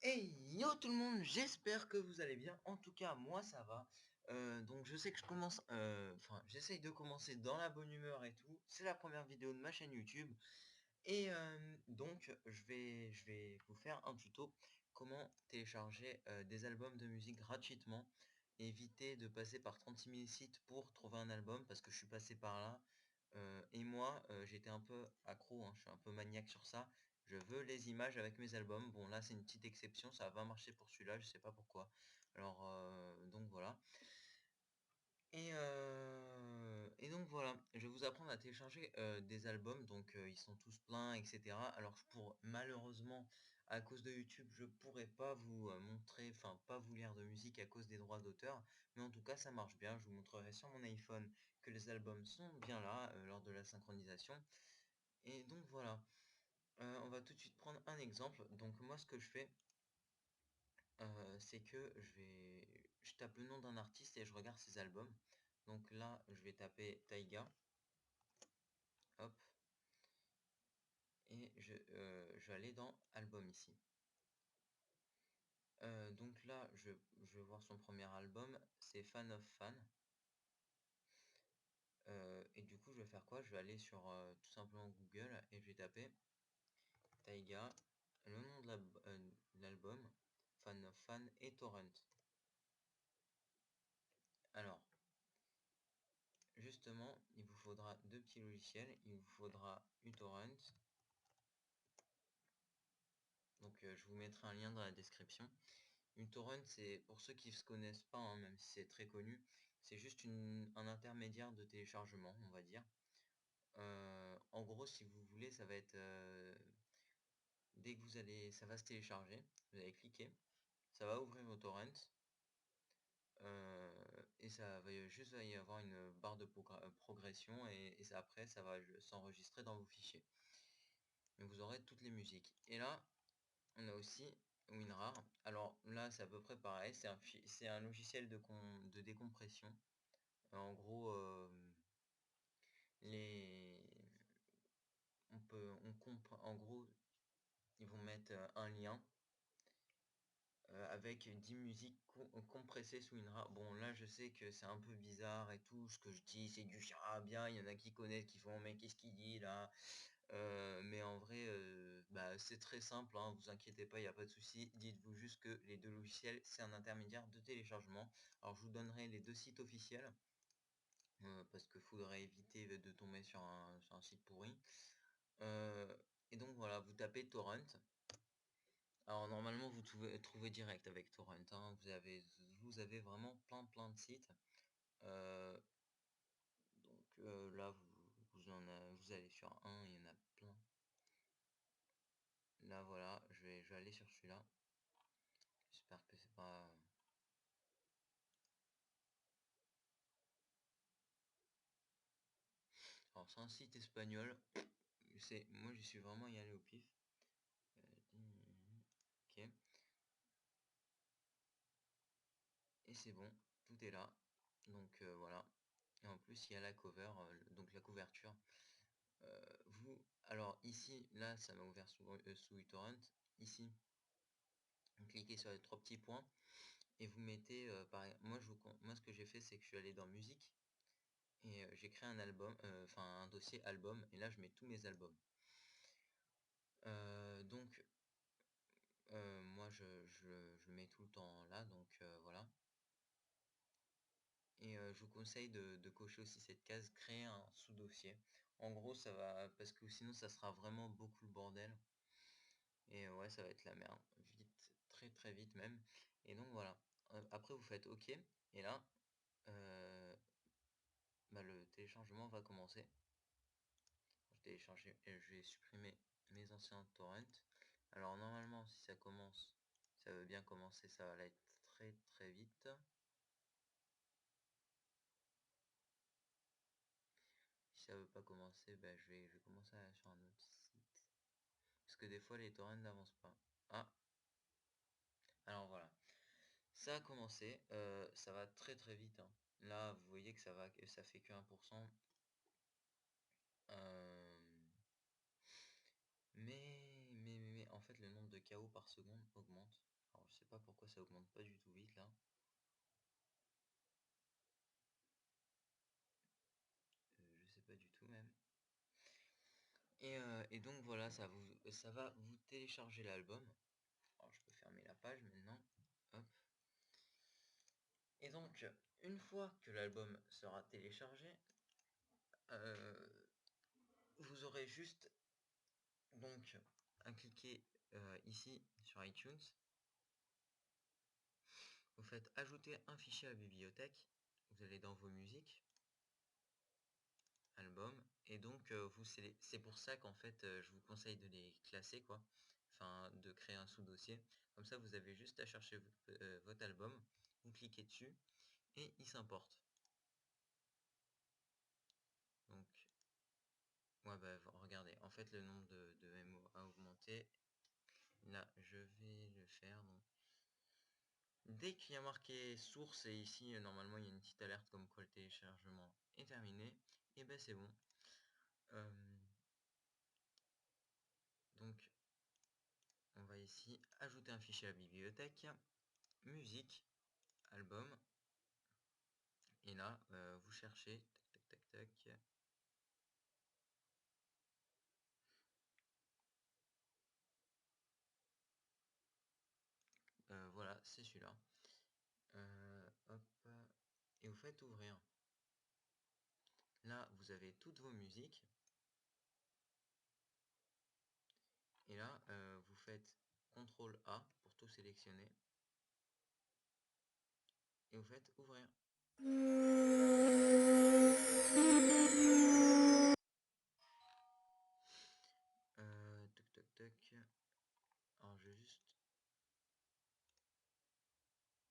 Hey yo tout le monde, j'espère que vous allez bien. En tout cas, moi ça va. Donc je sais que je commence, j'essaye de commencer dans la bonne humeur et tout. C'est la première vidéo de ma chaîne YouTube. Et donc je vais vous faire un tuto comment télécharger des albums de musique gratuitement. Éviter de passer par 36 000 sites pour trouver un album parce que je suis passé par là. Et moi, j'étais un peu accro, hein, je suis un peu maniaque sur ça. Je veux les images avec mes albums. Bon là c'est une petite exception, ça va marcher pour celui-là, je sais pas pourquoi. Alors donc voilà. Et donc voilà, je vais vous apprendre à télécharger des albums, donc ils sont tous pleins, etc. Alors pour malheureusement, à cause de YouTube, je pourrais pas vous montrer, enfin pas vous lire de musique à cause des droits d'auteur, mais en tout cas ça marche bien. Je vous montrerai sur mon iPhone que les albums sont bien là lors de la synchronisation. Et donc voilà, on va tout de suite prendre un exemple. Donc moi ce que je fais, c'est que je tape le nom d'un artiste et je regarde ses albums. Donc là, je vais taper Taiga, hop, et je vais aller dans album ici. Donc là, je vais voir son premier album, c'est Fan of Fan. Et du coup, je vais faire quoi? Je vais aller sur tout simplement Google et je vais taper Taiga, le nom de l'album, Fan of Fan et Torrent. Alors, justement, il vous faudra deux petits logiciels. Il vous faudra uTorrent. Donc je vous mettrai un lien dans la description. uTorrent, c'est pour ceux qui ne se connaissent pas, hein, même si c'est très connu, c'est juste un intermédiaire de téléchargement, on va dire. En gros, si vous voulez, ça va être dès que vous allez, ça va se télécharger, vous allez cliquer, ça va ouvrir vos torrents, et ça va juste y avoir une barre de progression et après ça va s'enregistrer dans vos fichiers. Mais vous aurez toutes les musiques. Et là, on a aussi WinRAR. Alors là, c'est à peu près pareil. C'est un logiciel de décompression. En gros, les, en gros, ils vont mettre un lien avec 10 musiques compressées sous WinRAR. Bon, là, je sais que c'est un peu bizarre et tout. Ce que je dis, c'est du charabia. Il y en a qui connaissent, qui font, mais qu'est-ce qu'il dit là? Mais en vrai, bah, c'est très simple, hein, vous inquiétez pas, il n'y a pas de souci. Dites-vous juste que les deux logiciels, c'est un intermédiaire de téléchargement. Alors je vous donnerai les deux sites officiels, parce qu'il faudrait éviter de tomber sur un site pourri. Et donc voilà, vous tapez torrent. Alors normalement vous trouvez direct avec torrent, hein. Vous avez vraiment plein de sites. Donc là vous allez sur un, il y en a plein. Là voilà, je vais aller sur celui-là. J'espère que c'est pas... Alors c'est un site espagnol. Moi j'y suis vraiment y allé au pif. Ok. Et c'est bon, tout est là. Donc voilà. Et en plus il y a la cover, donc la couverture. Alors ici, là ça m'a ouvert sous uTorrent. Ici, vous cliquez sur les trois petits points et vous mettez, moi ce que j'ai fait c'est que je suis allé dans musique et j'ai créé un album, un dossier album et là je mets tous mes albums. Donc moi je mets tout le temps là, donc voilà. Et je vous conseille de cocher aussi cette case, créer un sous-dossier. En gros ça va, parce que sinon ça sera vraiment beaucoup le bordel. Et ouais, ça va être la merde, vite, très vite même. Et donc voilà. Après vous faites OK, et là, bah, le téléchargement va commencer. Je vais supprimer mes anciens torrents. Alors normalement, si ça commence, ça veut bien commencer, ça va être très vite. Si ça veut pas commencer, bah, je vais commencer sur un autre site. Parce que des fois, les torrents n'avancent pas. Ah, alors voilà. Ça a commencé, ça va très vite, hein. Là, vous voyez que ça fait que 1%. Mais en fait, le nombre de KO par seconde augmente. pas pourquoi ça augmente pas du tout vite là. Je sais pas du tout même. Et donc voilà, ça va vous télécharger l'album. Alors je peux fermer la page maintenant. Hop. Et donc, une fois que l'album sera téléchargé, vous aurez juste donc à cliquer ici sur iTunes. Vous faites ajouter un fichier à la bibliothèque. Vous allez dans vos musiques, albums, et donc c'est pour ça qu'en fait je vous conseille de les classer quoi. Enfin de créer un sous-dossier. Comme ça vous avez juste à chercher votre album, vous cliquez dessus et il s'importe. Donc ouais bah regardez, en fait le nombre de MO a augmenté. Là je vais le faire donc. Dès qu'il y a marqué source et ici normalement il y a une petite alerte comme quoi le téléchargement est terminé, et ben c'est bon. Donc on va ici ajouter un fichier à la bibliothèque, musique, album, et là vous cherchez, tac tac tac tac. Voilà, c'est celui-là. Hop, et vous faites ouvrir. Là vous avez toutes vos musiques. Et là vous faites CTRL A pour tout sélectionner. Et vous faites ouvrir. Tac tac tac. Alors je vais juste.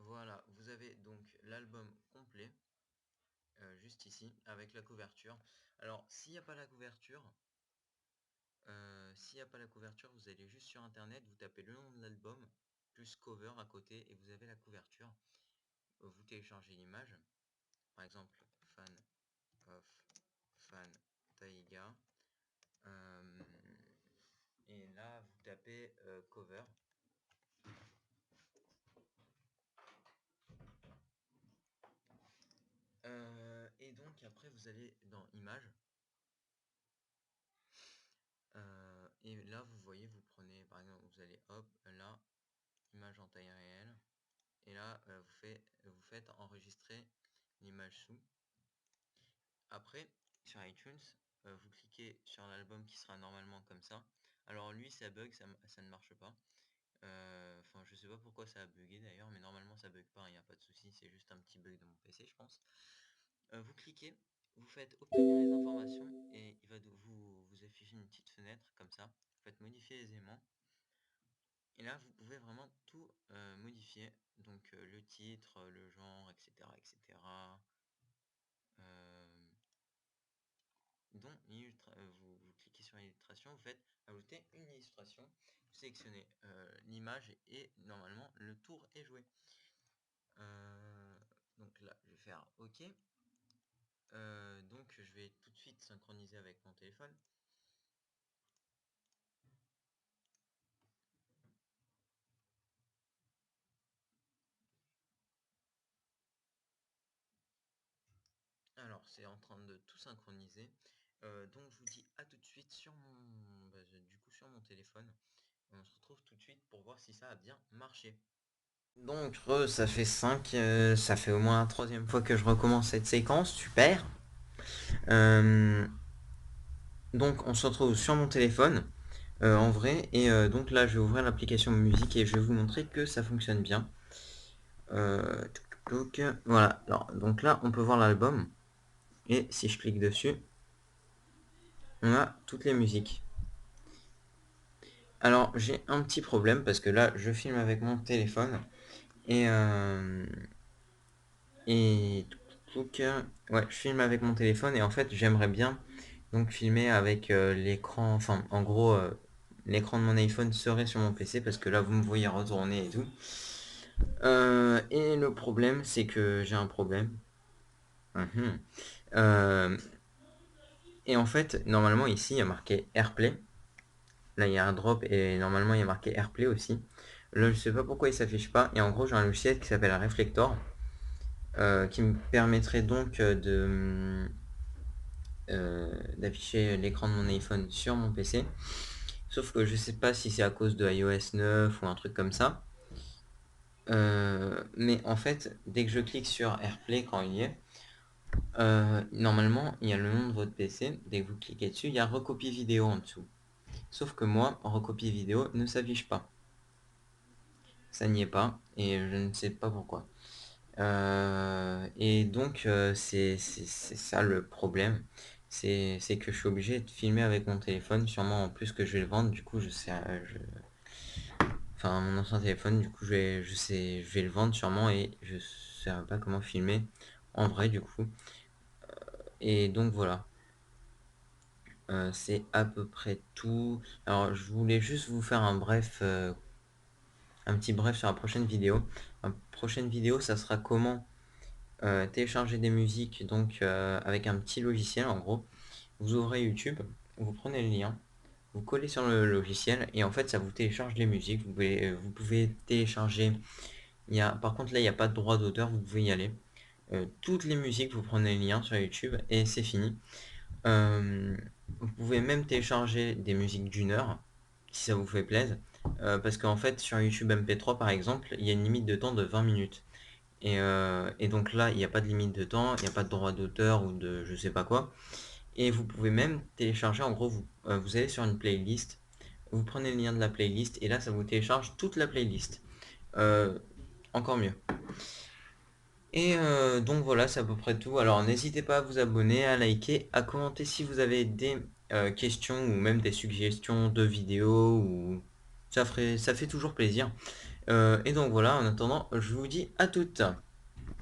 Voilà, vous avez donc l'album complet, juste ici, avec la couverture. Alors, s'il n'y a pas la couverture, vous allez juste sur internet, vous tapez le nom de l'album, plus cover à côté, et vous avez la couverture. Vous téléchargez l'image, par exemple, fan of fan Taiga. Et là, vous tapez cover. Et donc après vous allez dans images. Et là vous voyez, vous prenez par exemple, vous allez hop là, image en taille réelle, et là vous faites enregistrer l'image sous. Après sur iTunes vous cliquez sur l'album qui sera normalement comme ça. Alors lui ça bug, ça ne marche pas. Enfin je sais pas pourquoi ça a bugué d'ailleurs, mais normalement ça bug pas, il n'y a pas de souci, c'est juste un petit bug de mon PC je pense. Vous cliquez, vous faites obtenir les informations et il va vous afficher une petite fenêtre comme ça. Vous faites modifier aisément. Et là, vous pouvez vraiment tout modifier. Donc le titre, le genre, etc. etc. Dont vous cliquez sur l'illustration, vous faites ajouter une illustration. Vous sélectionnez l'image et normalement le tour est joué. Donc là, je vais faire OK. Donc je vais tout de suite synchroniser avec mon téléphone. Alors c'est en train de tout synchroniser. Donc je vous dis à tout de suite sur sur mon téléphone. On se retrouve tout de suite pour voir si ça a bien marché. Donc ça fait 5, ça fait au moins la troisième fois que je recommence cette séquence, super. Donc on se retrouve sur mon téléphone en vrai, et donc là je vais ouvrir l'application musique et je vais vous montrer que ça fonctionne bien. Voilà, alors donc là on peut voir l'album, et si je clique dessus, on a toutes les musiques. Alors j'ai un petit problème parce que là je filme avec mon téléphone et ouais, je filme avec mon téléphone et en fait j'aimerais bien donc filmer avec l'écran, enfin en gros l'écran de mon iPhone serait sur mon PC parce que là vous me voyez retourner et tout. Et le problème c'est que j'ai un problème. Et en fait normalement ici il y a marqué AirPlay. Là il y a un drop et normalement il y a marqué AirPlay aussi. Là, je sais pas pourquoi il s'affiche pas. Et en gros, j'ai un logiciel qui s'appelle Reflector, qui me permettrait donc d'afficher l'écran de mon iPhone sur mon PC. Sauf que je sais pas si c'est à cause de iOS 9 ou un truc comme ça. Mais en fait, dès que je clique sur AirPlay quand il y est, normalement, il y a le nom de votre PC. Dès que vous cliquez dessus, il y a recopier vidéo en dessous. Sauf que moi, recopier vidéo ne s'affiche pas. Ça n'y est pas et je ne sais pas pourquoi. Et donc, c'est ça le problème. C'est que je suis obligé de filmer avec mon téléphone, sûrement en plus que je vais le vendre. Du coup, je sais, enfin, mon ancien téléphone, du coup, je vais le vendre sûrement et je sais pas comment filmer en vrai, du coup. Et donc, voilà. C'est à peu près tout. Alors, je voulais juste vous faire un petit bref sur la prochaine vidéo. La prochaine vidéo, ça sera comment télécharger des musiques, donc avec un petit logiciel en gros. Vous ouvrez YouTube, vous prenez le lien, vous collez sur le logiciel et en fait ça vous télécharge les musiques. Vous pouvez télécharger. Par contre là il n'y a pas de droit d'auteur, vous pouvez y aller. Toutes les musiques, vous prenez le lien sur YouTube et c'est fini. Vous pouvez même télécharger des musiques d'une heure si ça vous fait plaisir. Parce qu'en fait sur YouTube MP3 par exemple, il y a une limite de temps de 20 minutes. Et donc là, il n'y a pas de limite de temps, il n'y a pas de droit d'auteur ou de je sais pas quoi. Et vous pouvez même télécharger, en gros, vous allez sur une playlist, vous prenez le lien de la playlist et là, ça vous télécharge toute la playlist. Euh, Encore mieux. Et donc voilà, c'est à peu près tout. Alors n'hésitez pas à vous abonner, à liker, à commenter si vous avez des questions ou même des suggestions de vidéos ou ça fait toujours plaisir. Et donc voilà, en attendant, je vous dis à toutes.